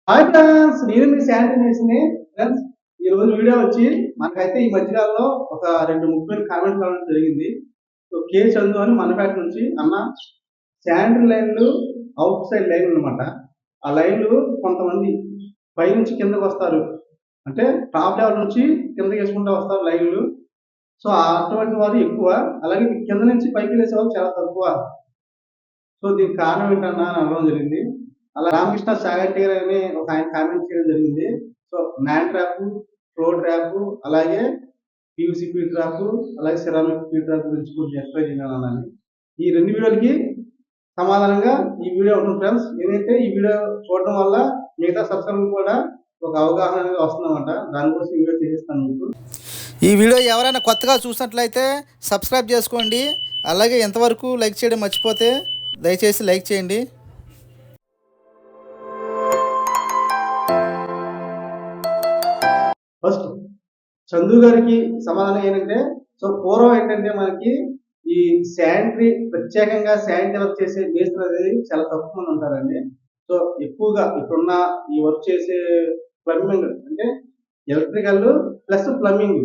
Hi friends, నేను మీ sanitization friends. ఈ రోజు వీడియో వచ్చి మనకైతే ఈ మధ్యకాలంలో ఒక 2 ముఖ్యమైన కామెంట్స్ రావడం జరిగింది. సో కే చందు అని మనపేట నుంచి అన్న, శానిటరీ లైన్లు అవుట్ సైడ్ లైన్ అనమాట. ఆ లైన్లు కొంతమంది పైనుంచి కిందకు వస్తారు, అంటే టాప్ లెవెల్ నుంచి కిందకి వేసుకుంటూ వస్తారు లైన్లు. సో అటువంటి వారు ఎక్కువ, అలాగే కింద నుంచి పైకి వేసే వాళ్ళు చాలా తక్కువ. సో దీనికి కారణం ఏంటన్నా అని అనడం జరిగింది. అలా రామకృష్ణ సాగంటి గారు అని ఒక ఆయన కామెంట్ చేయడం జరిగింది. So man trap, flow trap, అలాగే పీవీసీ పీ ట్రాప్, అలాగే సిరామిక్ పీ ట్రాప్ గురించి కొంచెం ఎక్స్ప్లెయిన్ చేయాలని ఈ 2 వీడియోలకి సమాధానంగా ఈ వీడియో ఉంటుంది ఫ్రెండ్స్. ఏంటంటే ఈ వీడియో చూడడం వల్ల మిగతా సబ్స్క్రైబర్ కూడా ఒక అవగాహన అనేది వస్తుందన్నమాట. దానికోసం ఈ వీడియో చేసేస్తాను మీకు. ఈ వీడియో ఎవరైనా కొత్తగా చూసినట్లయితే సబ్స్క్రైబ్ చేసుకోండి. అలాగే ఎంతవరకు లైక్ చేయడం మర్చిపోతే దయచేసి లైక్ చేయండి. ఫస్ట్ చందు గారికి సమాధానం ఏంటంటే, సో పూర్వం ఏంటంటే మనకి ఈ శానిటరీ ప్రత్యేకంగా శానిటరీ వర్క్ చేసే మేస్త్రులు అనేది చాలా తక్కువ మంది ఉంటారండి. సో ఎక్కువగా ఇప్పుడున్న ఈ వర్క్ చేసే ప్లంబింగ్ అంటే ఎలక్ట్రికల్ ప్లస్ ప్లంబింగ్,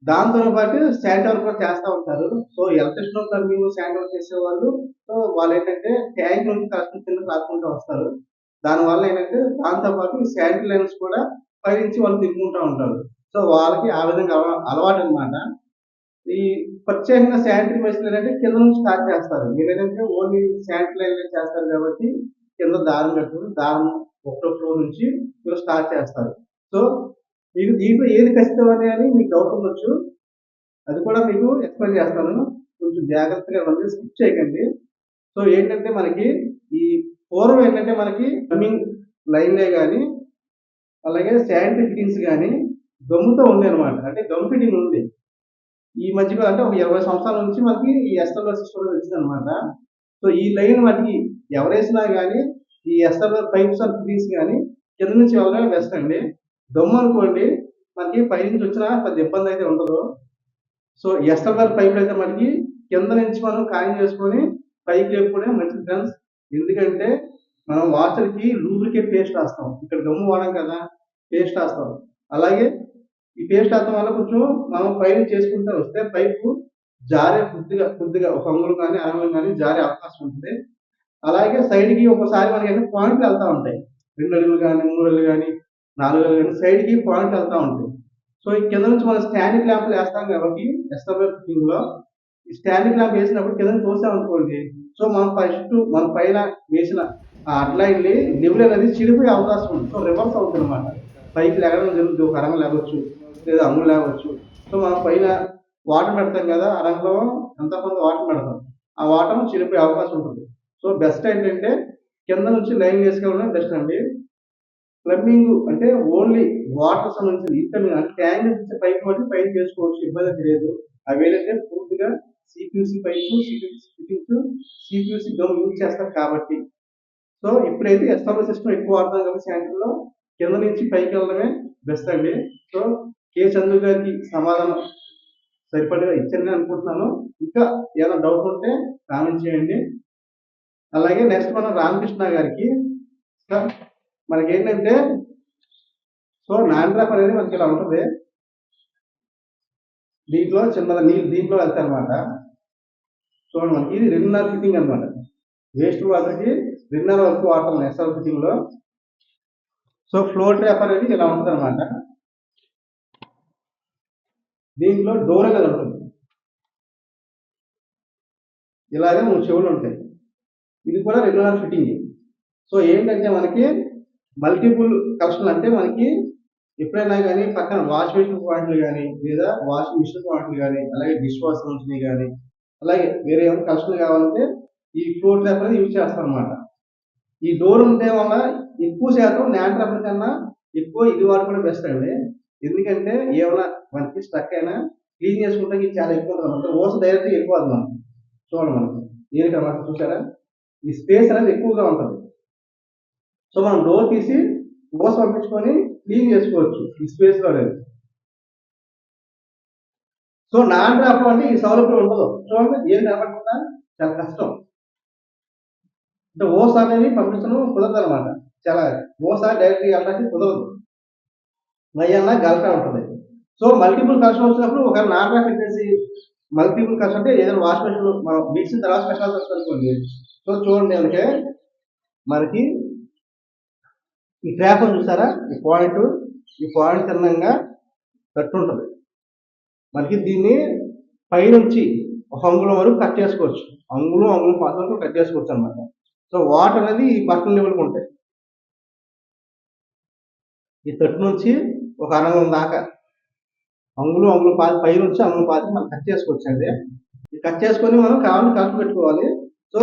దాంతో పాటు శానిటరీ వర్క్ కూడా చేస్తూ ఉంటారు. So electrician, plumbing, sanitary work చేసే వాళ్ళు, సో వాళ్ళు ఏంటంటే ట్యాంక్ నుంచి కష్టం కింద రాసుకుంటూ వస్తారు. దానివల్ల ఏంటంటే దాంతో పాటు ఈ శానిటరీ లైన్స్ కూడా పైనుంచి వాళ్ళు తిప్పుకుంటూ ఉంటారు. సో వాళ్ళకి ఆ విధంగా అలవాటు అనమాట. ఈ ప్రత్యేకంగా శానిటరీ మేస్త్రీలు ఏంటంటే కింద నుంచి స్టార్ట్ చేస్తారు. మీరు ఏంటంటే ఓన్లీ శానిటరీ లైన్ చేస్తారు కాబట్టి కింద దారం కట్టుకుని దారం ఒకటో ఫ్లోర్ నుంచి మీరు స్టార్ట్ చేస్తారు. సో మీకు దీంట్లో ఏది ఖచ్చితమని అని మీకు డౌట్ ఉండొచ్చు. అది కూడా మీకు ఎక్స్ప్లెయిన్ చేస్తాను. కొంచెం జాగ్రత్తగా ఉంది, స్కిప్ చేయకండి. సో ఏంటంటే మనకి ఈ పూర్వం ఏంటంటే మనకి ప్లంబింగ్ లైన్లే కానీ, అలాగే శానిటరీ ఫిట్టింగ్స్ కానీ గమ్ముతో ఉండే అనమాట. అంటే గమ్ ఫిట్టింగ్ ఉంది. ఈ మధ్య అంటే ఒక 20 సంవత్సరాల నుంచి మనకి ఈ ఎస్ఎల్ఆర్ సిస్టమ్ వచ్చిందనమాట. సో ఈ లైన్ మనకి ఎవరేసినా కానీ ఈ ఎస్ఎల్ఆర్ పైప్స్ అండ్ ఫిట్టింగ్స్ కానీ కింద నుంచి వెళ్ళడమే బెస్ట్ అండి. దమ్ము అనుకోండి మనకి పై నుంచి వచ్చినా పెద్ద ఇబ్బంది అయితే ఉండదు. సో ఎస్ఎల్ఆర్ పైపులు అయితే మనకి కింద నుంచి మనం కాయిన్ చేసుకొని పైకి లేపుకోవడం మంచిది ఫ్రెండ్స్. ఎందుకంటే మనం వాటర్కి లూబ్రికేట్ పేస్ట్ రాస్తాం, ఇక్కడ గమ్ము వాడాం కదా, పేస్ట్ రాస్తాం. అలాగే ఈ పేస్ట్ వేయడం వల్ల కొంచెం మనం పైన చేసుకుంటూ వస్తే పైపు జారే కొద్దిగా కొద్దిగా ఒక అంగుళం కానీ అరంగుళం కానీ జారే అవకాశం ఉంటుంది. అలాగే సైడ్కి ఒకసారి మనకి పాయింట్లు వెళ్తూ ఉంటాయి, 2 అడుగులు కానీ 3 అడుగులు కానీ 4 అడుగులు కానీ సైడ్కి పాయింట్లు వెళ్తూ ఉంటాయి. సో ఈ కింద నుంచి మనం స్టాండింగ్ ల్యాంప్లు వేస్తాం కాబట్టి ఎస్ఎల్ఆర్ ఫిట్టింగ్ లో ఈ స్టాండింగ్ ల్యాంప్ వేసినప్పుడు కింద చూసామనుకోండి, సో మనం ఫస్ట్ మన పైన వేసిన ఆ అడ్లైన్ని లెవెల్ అనేది చిరిపోయే అవకాశం ఉంది. సో రివర్స్ అవుతుంది అనమాట. పైకి లెగడం జరుగుతుంది, ఒక అరంగ లేవచ్చు లేదా అంగులు లేవచ్చు. సో మనం పైన వాటర్ పెడతాం కదా, అరంగలో ఎంత కొంత వాటర్ పెడతాం, ఆ వాటర్ చిరిపోయే అవకాశం ఉంటుంది. సో బెస్ట్ ఏంటంటే కింద నుంచి లైన్ వేసుకోవడం బెస్ట్ అండి. ప్లంబింగ్ అంటే ఓన్లీ వాటర్ సంబంధించిన ఇన్కమింగ్ అంటే ట్యాంక్ నుంచి పైప్ బట్టి పైప్ చేసుకోవచ్చు, ఇబ్బంది లేదు. అవి ఏంటంటే పూర్తిగా సిపియూసి పైపు, సిపియూసి ఫిట్టింగ్స్, సిపియూసి గమ్ యూజ్ చేస్తారు కాబట్టి. సో ఇప్పుడైతే ఎస్ఎల్ఆర్ సిస్టమ్ ఎక్కువ వాడతాం కాబట్టి శానిటరీలో కింద నుంచి పైకి వెళ్ళడమే బెస్ట్ అండి. సో కే చందు గారికి సమాధానం సరిపడగా ఇచ్చానని అనుకుంటున్నాను. ఇంకా ఏమైనా డౌట్ ఉంటే కామెంట్ చేయండి. అలాగే నెక్స్ట్ మనం రామకృష్ణ గారికి, మనకి ఏంటంటే సో నాన్ డ్రాప్ అనేది మనకి ఇలా ఉంటుంది. దీంట్లో చిన్నది నీళ్ళు దీంట్లో వెళ్తాయి అనమాట. చూడండి మనకి ఇది 2.5 ఫిట్టింగ్ అనమాట. వేస్ట్ వాటర్కి 2.5 వరకు వాటర్ ఎస్ఎల్ ఫిట్టింగ్ లో. సో ఫ్లోర్ ట్రాప్ అనేది ఇలా ఉంటుంది అనమాట. దీంట్లో డోర్ అనేది ఉంటుంది, ఇలాగే 3 చెవులు ఉంటాయి. ఇది కూడా 2.5 ఫిట్టింగ్. సో ఏంటంటే మనకి మల్టిపుల్ కనెక్షన్, అంటే మనకి ఎప్పుడైనా కానీ పక్కన వాష్ బేసిన్ పాయింట్లు కానీ లేదా వాషింగ్ మిషన్ పాయింట్లు కానీ అలాగే డిష్ వాషర్ నుంచి కానీ అలాగే వేరే ఏమైనా కనెక్షన్ కావాలంటే ఈ ఫ్లోర్ ట్రాప్ అనేది యూజ్ చేస్తాం అనమాట. ఈ డోర్ ఉంటే వల్ల ఎక్కువ శాతం నాన్ ట్రాప్ కన్నా ఎక్కువ ఇది వాడుకోవడం బెస్ట్ అండి. ఎందుకంటే ఏమైనా మనకి స్ట్రక్ అయినా క్లీన్ చేసుకుంటే చాలా ఎక్కువ అనమాట. ఓస డైరెక్ట్ వెళ్ళిపోదు మనం. చూడండి మనకి ఏమిటన్నమాట, చూసారా ఈ స్పేస్ అనేది ఎక్కువగా ఉంటుంది. సో మనం డోర్ తీసి ఓస పంపించుకొని క్లీన్ చేసుకోవచ్చు ఈ స్పేస్ లో అనేది. సో నాన్ డ్రాప్ అంటే ఈ సౌలభ్యం ఉండదు. చూడండి ఏం కనపడకుండా చాలా కష్టం, అంటే ఓస్ అనేది పంపించడం కుదరదు అనమాట. చాలా ఓసారి డైరెక్ట్ వెళ్ళడానికి కుదరదు. మయ్యన్నా గలటా ఉంటుంది. సో మల్టిపుల్ కనెక్షన్ వచ్చినప్పుడు ఒక నార్మల్ పెట్టేసి మల్టిపుల్ కనెక్షన్ అంటే ఏదైనా వాష్ మెషిన్ మనం మిక్సిన తర్వాత స్పెషల్ వస్తుంది. సో చూడండి అందుకే మనకి ఈ ట్రాప్ చూసారా, ఈ పాయింట్ తిన్నంగా కట్టు ఉంటుంది. మనకి దీన్ని పైనుంచి ఒక అంగుళం వరకు కట్ చేసుకోవచ్చు. అంగుళం పాత వరకు కట్ చేసుకోవచ్చు అనమాట. సో వాటర్ అనేది ఈ బటన్ లెవెల్కి ఉంటాయి. ఈ తట్టు నుంచి ఒక అరంగుళం దాకా అంగుళం పాతి పైనుంచి అంగుళం పాతి మనం కట్ చేసుకోవచ్చు అండి. ఇది కట్ చేసుకొని మనం కావాలని కలిపి పెట్టుకోవాలి. సో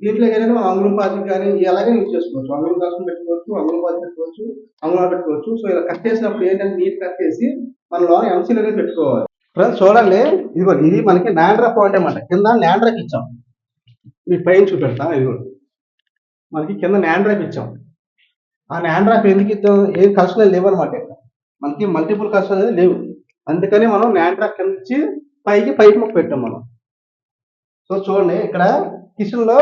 దీంట్లో ఏదైనా మనం అంగుళం పాతికి కానీ ఎలాగే యూజ్ చేసుకోవచ్చు. అంగుళం కలిపి పెట్టుకోవచ్చు, అంగుళం పాతి పెట్టుకోవచ్చు, అంగుళం పెట్టుకోవచ్చు. సో ఇలా కట్ చేసినప్పుడు ఏంటంటే నీట్ కట్ చేసి మన లోన ఎంసీల్ అనేది పెట్టుకోవాలి. ఫ్రెండ్స్ చూడండి, ఇది మనకి నాండ్రా పాయింట్ అన్నమాట. కింద నాండ్రాకి ఇచ్చాం. మీ పైన చూపెడతా. మనకి కింద నాండ్రాకి ఇచ్చాం. ఆ నాండ్రాకి ఎందుకు ఇద్దాం, ఏం కలెక్షన్ లేవు అనమాట. మనకి మల్టిపుల్ కలెక్షన్ అనేది లేవు. అందుకని మనం నాండ్రా కింద ఇచ్చి పైకి ముక్క పెట్టాం మనం. సో చూడండి ఇక్కడ కిచెన్ లో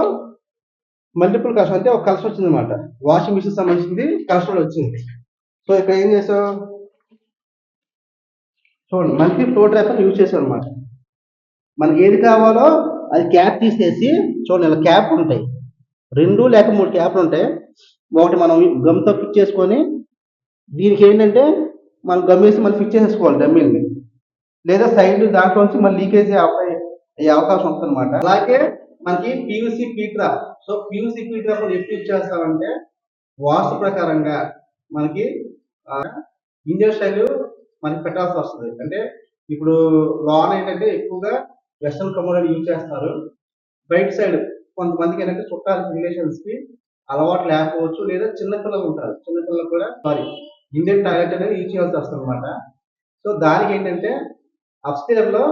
మల్టిపుల్ కలెక్షన్ అంటే ఒక కలెక్షన్ వచ్చింది అనమాట. వాషింగ్ మిషన్ సంబంధించింది కలెక్షన్ వచ్చింది. సో ఇక్కడ ఏం చేసాం చూడండి, మనకి ఫ్లో ట్రాపర్ యూజ్ చేసాం అనమాట. మనకి ఏది కావాలో అది క్యాప్ తీసేసి చూడండి, ఇలా క్యాప్ ఉంటాయి. 2 లేక 3 క్యాప్లు ఉంటాయి. ఒకటి మనం గమ్తో ఫిట్ చేసుకొని దీనికి ఏంటంటే మనం గమ్ వేసి మళ్ళీ ఫిట్ చేసేసుకోవాలి డమ్మీని, లేదా సైడ్ దాంట్లోంచి మళ్ళీ లీకేజ్ అయ్యే అవకాశం ఉంటుంది అనమాట. అలాగే మనకి పీవీసీ పీట్రాప్. సో పీవీసీ పీట్రాప్ ఎప్పుడు యూజ్ చేస్తామంటే వాస్తు ప్రకారంగా మనకి ఇండియన్ స్టైల్ మనకి పెట్టాల్సి వస్తుంది. అంటే ఇప్పుడు లోన్ ఏంటంటే ఎక్కువగా వెస్ట్రన్ కమోడిటీ యూజ్ చేస్తారు. బయట సైడ్ కొంతమందికి ఏంటంటే చుట్టాలకి రిలేషన్స్ కి అలవాటు లేకపోవచ్చు, లేదా చిన్నపిల్లలు ఉంటారు. చిన్నపిల్లలు కూడా ఇండియన్ టాయిలెట్ అనేది యూజ్ చేయాల్సి వస్తుంది అనమాట. సో దానికి ఏంటంటే అప్స్టేర్ లో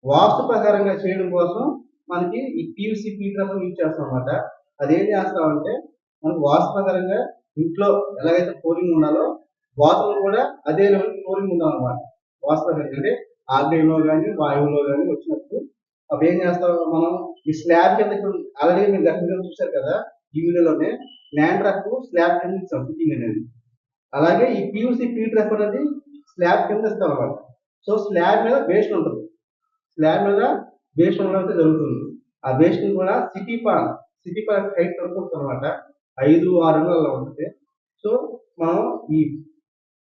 వాస్తు ప్రకారంగా చేయడం కోసం మనకి ఈ పీవీసీ పీట్రాప్ యూజ్ చేస్తాం అనమాట. అదేం చేస్తామంటే మనకి వాస్తు ప్రకారంగా ఇంట్లో ఎలాగైతే ఫ్లోరింగ్ ఉండాలో వాతులు కూడా అదే లెవెల్ ఫ్లోరింగ్ ఉండాలన్నమాట. వాస్తు ప్రకారంగా అంటే ఆగ్నేయంలో కానీ వాయువులో కానీ వచ్చినప్పుడు అవి ఏం చేస్తాం మనం ఈ స్లాబ్ కింద. ఇప్పుడు ఆల్రెడీ మీరు గతంలో చూసారు కదా ఈ వీడియోలోనే, నాండ్రాక్ స్లాబ్ కింద ఇస్తాం ఫిట్టింగ్ అనేది. అలాగే ఈ పీవీసీ పీట్రాప్ అనేది స్లాబ్ కింద ఇస్తాం అనమాట. సో స్లాబ్ మీద బేషన్ ఉంటుంది. స్లాబ్ మీద బేషన్ ఉండడం అయితే జరుగుతుంది. ఆ బేషన్ కూడా సిటీ పాన్ హైట్ వరకు అనమాట. 5-6 అడుగుల ఉంటుంది. సో మనం ఈ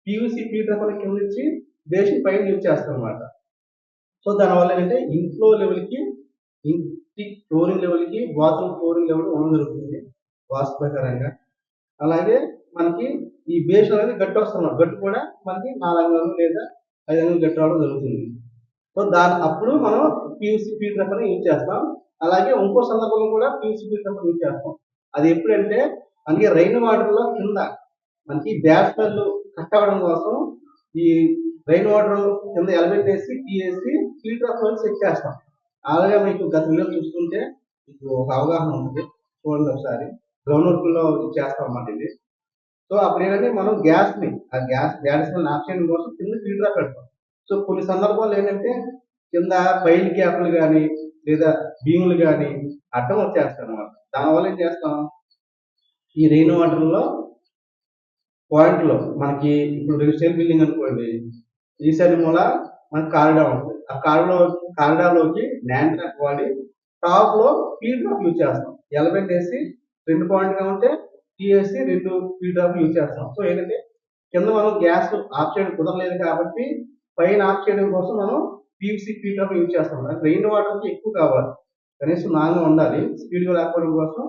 పీవీసీ పీట్రాప్ కింద నుంచి బేషన్ పైన యూజ్ చేస్తాం అనమాట. సో దానివల్ల ఏంటంటే ఇంట్లో లెవెల్కి, ఇంటి ఫ్లోరింగ్ లెవెల్కి, బాత్రూమ్ ఫ్లోరింగ్ లెవెల్ ఉండడం జరుగుతుంది వాస్తు ప్రకారంగా. అలాగే మనకి ఈ బేస్ అనేది గట్టి వస్తున్నాం. గట్టి కూడా మనకి 4 అంగుళాలు లేదా 5 అంగుళాలు గట్టి రావడం జరుగుతుంది. సో అప్పుడు మనం పీవీసీ పీట్రాప్ యూజ్ చేస్తాం. అలాగే ఇంకో సందర్భంలో కూడా పీవీసీ పీట్రాప్ యూజ్ చేస్తాం. అది ఎప్పుడంటే మనకి రైన్ వాటర్ లో కింద మనకి బ్యాడ్ స్మెల్ కట్ అవ్వడం కోసం ఈ రైన్ వాటర్ కింద ఎలివేట్ వేసి తీసి పీట్రాప్ సెట్ చేస్తాం. అలాగే మీకు గత వీడియో చూస్తుంటే మీకు ఒక అవగాహన ఉంటుంది. చూడండి ఒకసారి. గ్రౌండ్ వర్క్ లో చేస్తాం అన్నమాట ఇది. సో అప్పుడు ఏంటంటే మనం ఆ గ్యాస్ ఆఫ్ చేయడం కోసం కింద పీట్రాప్ పెడతాం. సో కొన్ని సందర్భాలు ఏంటంటే కింద పైల్ గ్యాప్లు కానీ లేదా భీములు కానీ అడ్డం వచ్చేస్తాం అనమాట. దానివల్ల ఏం చేస్తాం, ఈ రెయిన్ వాటర్ లో పాయింట్ లో మనకి ఇప్పుడు రెసిడెన్షియల్ బిల్డింగ్ అనుకోండి, ఈ సైడ్ మూల మనకి కారిడార్ ఉంటుంది. ఆ కారిడార్ లోకి నాండ్రాక్ వాడి టాప్ లో పీట్రాప్ యూజ్ చేస్తాం. ఎలిమెంట్ వేసి 2 పాయింట్ గా ఉంటే టీఎస్సి 2 పీట్రాప్ యూజ్ చేస్తాం. సో ఏంటంటే కింద మనం గ్యాస్ ఆఫ్ చేయడం కుదరలేదు కాబట్టి పైన ఆఫ్ చేయడం కోసం మనం పీవీసీ పీట్రాప్ యూజ్ చేస్తాం. రెయిన్ వాటర్ కి ఎక్కువ కావాలి, కనీసం 4 ఉండాలి. స్పీడ్ గా లేకపోవడం కోసం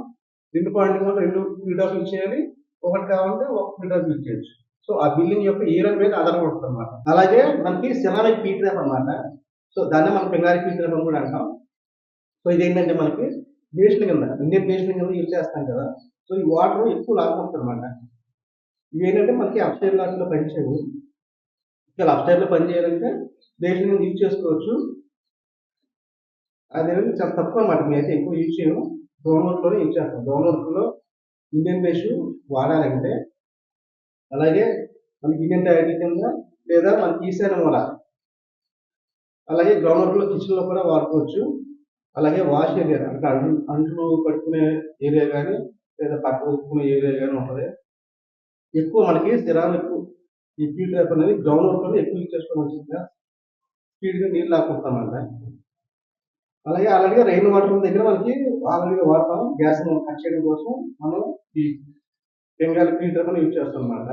2 పాయింట్ 2 పీట్రాప్ యూజ్ చేయాలి. ఒకటి కావాలంటే 1 పీట్రాప్ యూజ్ చేయొచ్చు. సో ఆ బిల్డింగ్ యొక్క ఏరియా మీద ఆధారపడుతుంది అనమాట. అలాగే మనకి సిరామిక్ పీట్రాప్ అనమాట. సో దాన్ని మనం పింగారి పీట్రాప్ అని కూడా అంటాం. సో ఇది ఏంటంటే మనకి బేషన్ కింద, ఇండియన్ బేషన్ కింద యూజ్ చేస్తాం కదా. సో ఈ వాటర్ ఎక్కువ లాక్కుంటుంది అనమాట. ఇవి ఏంటంటే మనకి అప్స్టైర్ లాట్లో పనిచేయవు. ఇలా అప్స్టైర్ లో పని చేయాలంటే బేషన్ కింద యూజ్ చేసుకోవచ్చు. అదేవిధంగా చాలా తక్కువ అనమాట. మేమైతే ఎక్కువ యూజ్ చేయము, గ్రౌండ్ వర్క్ లోనే యూజ్ చేస్తాం. గ్రౌండ్ వర్క్ లో ఇండియన్ బేషన్ వాడాలంటే అలాగే మనకి ఇండియన్ టాయిలెట్ కింద లేదా మనకి ఈశాన్య మూల, అలాగే గ్రౌండ్ వర్క్ లో కిచెన్ లో కూడా వాడుకోవచ్చు. అలాగే వాష్ ఏరియా అంటే అంట్లు కట్టుకునే ఏరియా కానీ లేదా పక్కన ఉప్పుకునే ఏరియా కానీ ఉంటుంది. ఎక్కువ మనకి సిరామిక్ ఈ పీ ట్రాప్ అనేది గ్రౌండ్ వర్క్ ఎక్కువ యూజ్ చేసుకోవడం మంచిదిగా స్పీడ్గా నీళ్ళు లాక్కుంటామంట. అలాగే ఆల్రెడీగా రెయిన్ వాటర్ దగ్గర మనకి ఆల్రెడీగా వాడతాం గ్యాస్ కట్ చేయడం కోసం మనం ఈ బెంగాల్ పీ ట్రాప్ యూజ్ చేస్తాం అనమాట.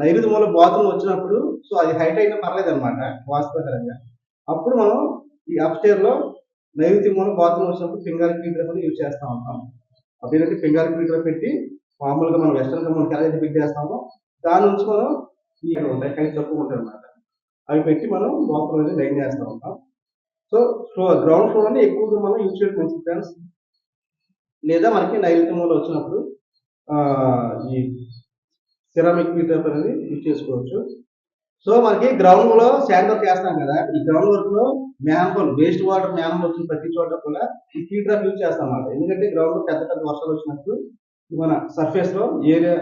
నైరుతి మూల బాత్రూమ్ వచ్చినప్పుడు సో అది హైట్ అయినా పర్లేదు అనమాట వాస్తవకరంగా. అప్పుడు మనం ఈ అప్స్టేర్ లో నైరుతి మూల బాత్రూమ్ వచ్చినప్పుడు ఫింగర్ పీ ట్రాప్ యూజ్ చేస్తూ ఉంటాం. అదేంటంటే ఫింగర్ పీ ట్రాప్ పెట్టి మామూలుగా మనం వెస్టర్న్ కమ్యూనిటీ ఎలా అయితే ఫిట్ చేస్తామో దాని నుంచి మనం ఈ ఉంటాయి హైట్ తక్కువ ఉంటాయి అనమాట. అవి పెట్టి మనం బాత్రూమ్ అనేది లైన్ చేస్తూ ఉంటాం. సో గ్రౌండ్ ఫ్లోర్ అని ఎక్కువగా మనం యూజ్ చేయడం మంచిది ఫ్రెండ్స్. లేదా మనకి నైరుతి మూల వచ్చినప్పుడు ఈ సిరామిక్ పీ ట్రాప్ అనేది యూజ్ చేసుకోవచ్చు. సో మనకి గ్రౌండ్ లో శాండ్ వర్క్ చేస్తాం కదా, ఈ గ్రౌండ్ వర్క్ లో మ్యాన్హోల్ వేస్ట్ వాటర్ మ్యాన్హోల్ వచ్చిన ప్రతి చోట కూడా ఈ పీ ట్రాప్ యూజ్ చేస్తాం అన్నమాట. ఎందుకంటే గ్రౌండ్ లో పెద్ద పెద్ద వర్షాలు వచ్చినప్పుడు మన సర్ఫేస్ లో ఏరియా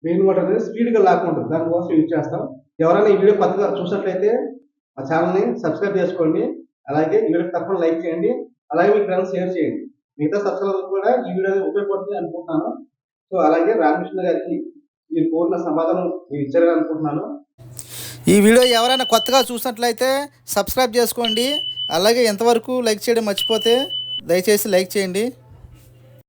రెయిన్ వాటర్ అనేది స్పీడ్ గా లాక్కుంటుంది, దానికోసం యూజ్ చేస్తాం. ఎవరైనా ఈ వీడియో కొత్తగా చూసినట్లయితే మా ఛానల్ ని సబ్స్క్రైబ్ చేసుకోండి. అలాగే ఈ వీడియో తప్పకుండా లైక్ చేయండి. అలాగే మీ ఫ్రెండ్స్ షేర్ చేయండి. మిగతా సబ్స్క్రైబర్ కూడా ఈ వీడియో ఉపయోగపడుతుంది అనుకుంటున్నాను. సో అలాగే రామకృష్ణ గారికి మీరు కోరిన సమాధానం మీరు ఇచ్చారని అనుకుంటున్నాను. ఈ వీడియో ఎవరైనా కొత్తగా చూసినట్లయితే సబ్స్క్రైబ్ చేసుకోండి. అలాగే ఎంతవరకు లైక్ చేయడం మర్చిపోతే దయచేసి లైక్ చేయండి.